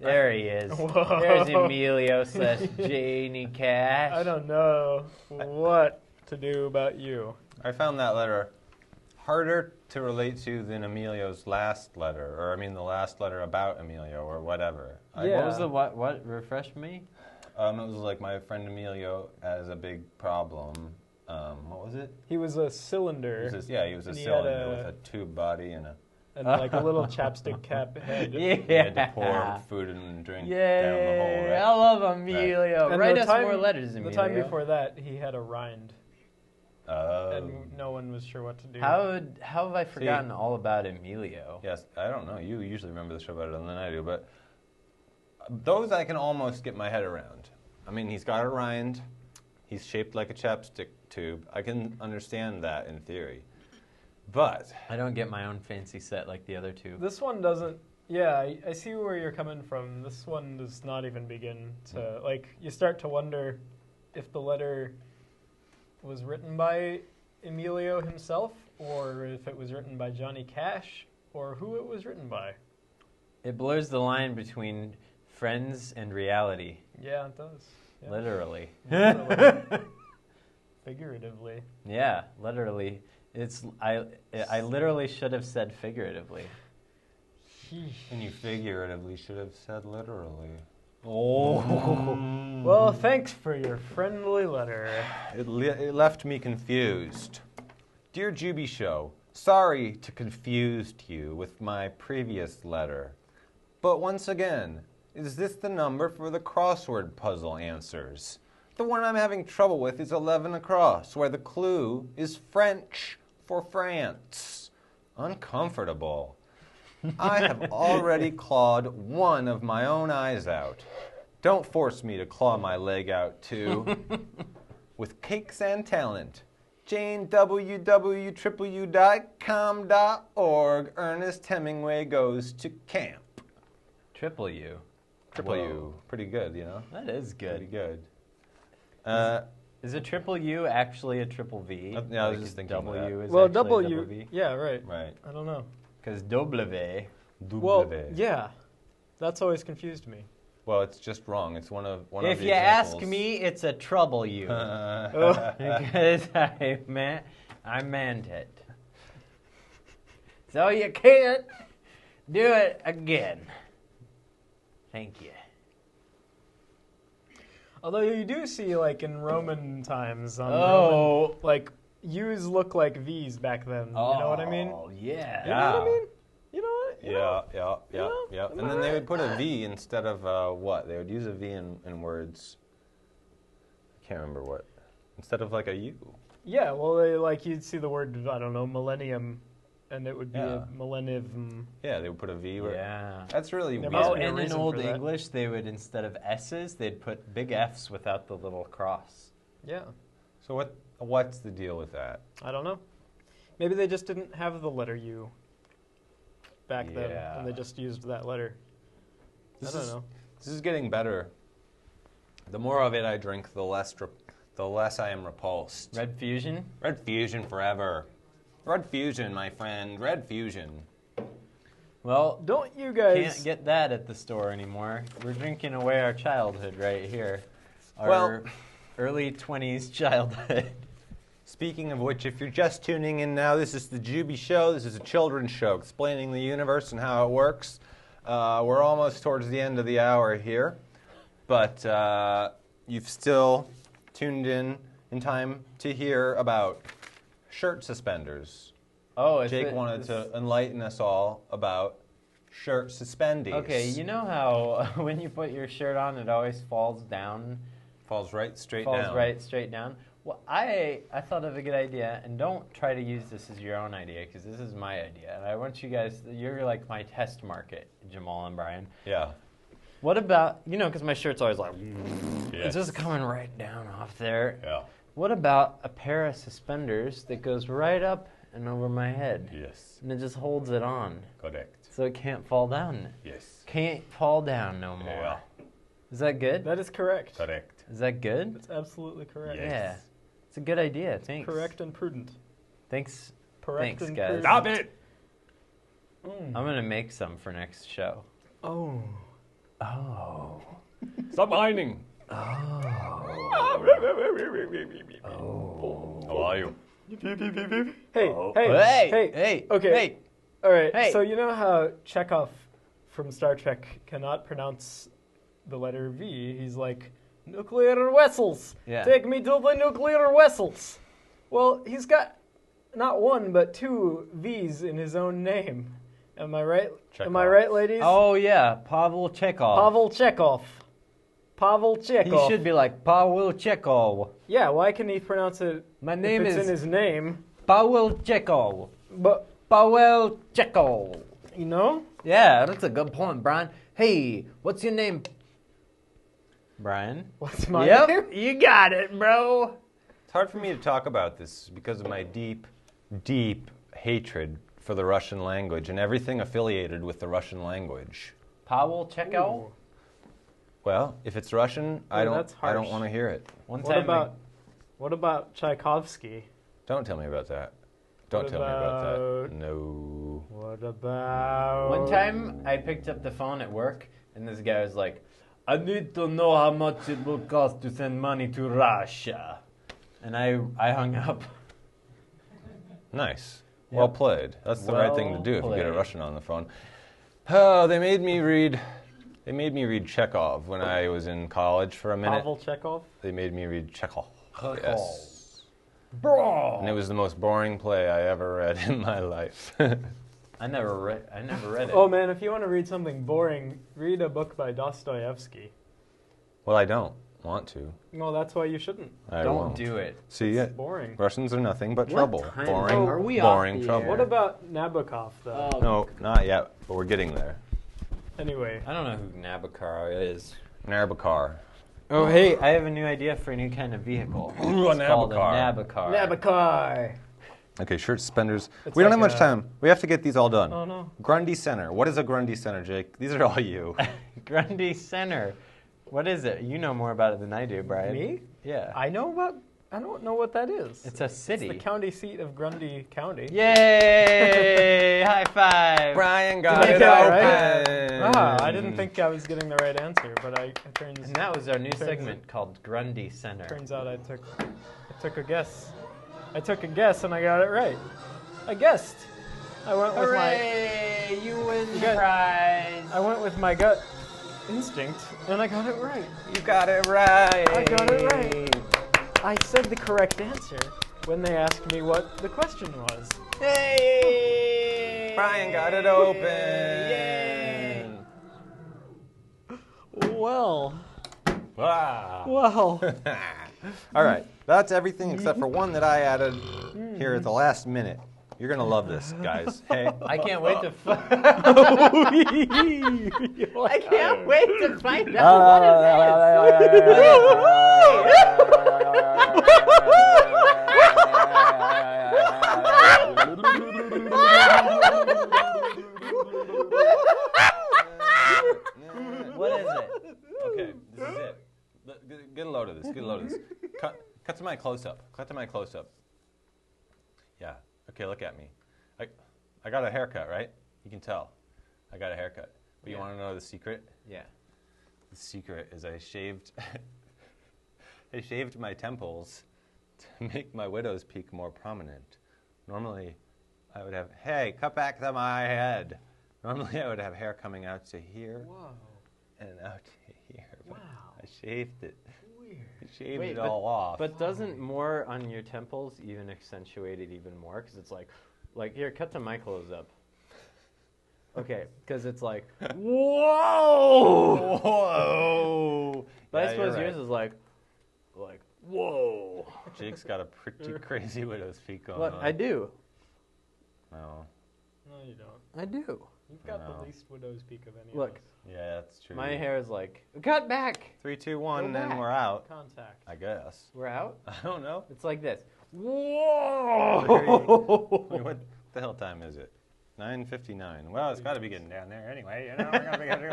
There he is. Whoa. There's Emilio / Janie Cash. I don't know what to do about you. I found that letter harder to relate to than Emilio's last letter, or I mean the last letter about Emilio or whatever. Yeah. What was the what? Refresh me? It was like my friend Emilio has a big problem. What was it? He was a cylinder. He was a And he cylinder had with a tube body and like a little chapstick cap head. Yeah. he had to pour food and drink down the hole. Right? I love Emilio. And Write the us time- more letters, The Emilio. time before that, he had a rind, Oh. and no one was sure what to do. How have I forgotten all about Emilio? Yes, I don't know. You usually remember the show better than I do, but those I can almost get my head around. I mean, he's got a rind. He's shaped like a chapstick tube. I can understand that in theory. But I don't get my own fancy set like the other two. This one doesn't. Yeah, I see where you're coming from. This one does not even begin to like. You start to wonder if the letter was written by Emilio himself, or if it was written by Johnny Cash, or who it was written by. It blurs the line between friends and reality, Yeah, it does. Yeah. literally. Literally. Figuratively. Yeah, literally. I literally should have said figuratively. and you figuratively should have said literally. Oh. Well, thanks for your friendly letter. It left me confused. Dear Jubi Show, sorry to confused you with my previous letter. But once again, is this the number for the crossword puzzle answers? The one I'm having trouble with is 11 across, where the clue is French for France. Uncomfortable. I have already clawed one of my own eyes out. Don't force me to claw my leg out, too. With cakes and talent, Jane www.com.org, Ernest Hemingway goes to camp. Triple U. Triple U. Pretty good, you know? That is Pretty good. good. Is a triple U actually a triple V? Yeah, I was just thinking W that. is Well, actually a W. double V? Yeah, right. Right. I don't know. Because W. Well, yeah. That's always confused me. Well, it's just wrong. It's one of If the you ask examples. me, it's a trouble U. Oh. Because I meant it. So you can't do it again. Thank you. Although you do see, like, in Roman times, Oh. Roman, like, U's look like V's back then. You know what I mean? Oh, yeah. You know what I mean? You know what? You know? Yeah. Am And I then they right? would put a V instead of what? They would use a V in words. I can't remember what. Instead of like a U. Yeah, well, they, like, you'd see the word, I don't know, millennium, and it would be Yeah. a millennium. Yeah, they would put a V. Where, Yeah. That's really There weird. must Oh, be a and in reason Old for that. English, they would, instead of S's, they'd put big F's without the little cross. Yeah, So what's the deal with that? I don't know. Maybe they just didn't have the letter U back then, Yeah. and they just used that letter. I don't know. This is getting better. The more of it I drink, the less I am repulsed. Red Fusion? Red Fusion forever. Red Fusion, my friend. Red Fusion. Well, Don't you guys... can't get that at the store anymore. We're drinking away our childhood right here. Our Well- early 20s childhood. Speaking of which, if you're just tuning in now, this is the Jubi Show. This is a children's show explaining the universe and how it works. We're almost towards the end of the hour here, but you've still tuned in time to hear about shirt suspenders. Oh, Jake wanted to enlighten us all about shirt suspendies. Okay, you know how when you put your shirt on, it always falls down? Falls right straight Falls down. right straight down. Well, I thought of a good idea, and don't try to use this as your own idea, because this is my idea. And I want you guys, you're like my test market, Jamal and Bryan. Yeah. What about, because my shirt's always like, Yes. it's just coming right down off there. Yeah. What about a pair of suspenders that goes right up and over my head? Yes. And it just holds it on, Correct. so it can't fall down. Yes. Can't fall down no more. Yeah. Is that good? That is correct. Correct. Is that good? That's absolutely correct. Yes. Yeah. It's a good idea. Thanks. Correct and prudent. Thanks. Correct Thanks, and guys. prudent. Stop it! I'm going to make some for next show. Oh. Oh. Stop whining. Oh. How are you? Hey, Oh. hey, Hey. Okay. Hey. All right. Hey. So you know how Chekhov from Star Trek cannot pronounce the letter V? He's like, nuclear vessels. Yeah. Take me to the nuclear vessels. Well, he's got not one but two V's in his own name. Am I right? Chekhov. Am I right, ladies? Oh, yeah. Pavel Chekhov. Pavel Chekhov. Pavel Chekhov. He should be like Pavel Chekhov. Yeah, why can he pronounce it My name if it's is in his name? Pavel Chekhov. But, Pavel Chekhov. you know? Yeah, that's a good point, Brian. Hey, what's your name? Brian? What's my Yep, name? you got it, bro. It's hard for me to talk about this because of my deep, deep hatred for the Russian language and everything affiliated with the Russian language. Pavel Chekhov? Ooh. Well, if it's Russian, I that's don't harsh. want to hear it. One What time about Tchaikovsky? Don't tell me about that. Don't What tell me about that. about- No. What about... One time, I picked up the phone at work, and this guy was like, I need to know how much it will cost to send money to Russia. And I hung up. Nice. Yep. Well played. That's the right thing to Well do if you get a played. Russian on the phone. Oh, they made me read Chekhov when I was in college for a minute. Pavel Chekhov? They made me read Chekhov. Chekhov. Yes. Bro! And it was the most boring play I ever read in my life. I never read it. Oh man, if you want to read something boring, read a book by Dostoevsky. Well, I don't want to. Well, that's why you shouldn't. I Don't won't. do it. See, It's boring. Russians are nothing but What trouble. time Boring, are we off boring the trouble. air? What about Nabokov, though? Oh, No, not yet, but we're getting there. Anyway. I don't know who Nabokov is. Nabokov. Oh, hey, I have a new idea for a new kind of vehicle. Ooh, a It's called Nabokov. Nabokov! Okay, shirt suspenders. It's We don't like have much a- time. We have to get these all done. Oh no. Grundy Center. What is a Grundy Center, Jake? These are all you. Grundy Center. What is it? You know more about it than I do, Brian. Me? Yeah. I don't know what that is. It's a city. It's the county seat of Grundy County. Yay! High five! Brian Did got I it get open. it right? I didn't think I was getting the right answer, but it And that was our new segment called Grundy Center. turns out I took a guess. I took a guess and I got it right. I guessed. I went with Hooray! You win the got- prize! I went with my gut instinct and I got it right. You got it right. I got it right. I said the correct answer when they asked me what the question was. Hey! Brian got it open. Yay! Well. Wow. Well. All right. That's everything except for one that I added here at the last minute. You're going to love this, guys. Hey. I can't wait to I can't wait to find out what is it. Okay, this is it. Get a load of this. Get a load of this. Cut to my close-up. Cut to my close-up. Yeah. Okay, look at me. I got a haircut, right? You can tell. I got a haircut. But you Yeah. want to know the secret? Yeah. The secret is I shaved I shaved my temples to make my widow's peak more prominent. Normally, I would have, hey, cut back to my head. Normally, I would have hair coming out to here Whoa. and out to here. But Wow. I shaved it. Weird. I shaved Wait, it all off. But doesn't more on your temples even accentuate it even more? Because it's like here, cut to my close up. Okay, because it's like, whoa! Whoa! But Yeah, I suppose you're yours right. is like, whoa. Jake's got a pretty crazy widow's peak going Look, on. I do. Oh, No, you don't. I do. You've got No. the least widow's peak of any Look. of us. yeah, that's true. My hair is like, cut back. 3, 2, 1, Go and then back. we're out. Contact. I guess. We're out. I don't know. It's like this. Whoa! What the hell time is it? 9:59. Well, it's got to be getting down there anyway. You know, we're gonna be getting.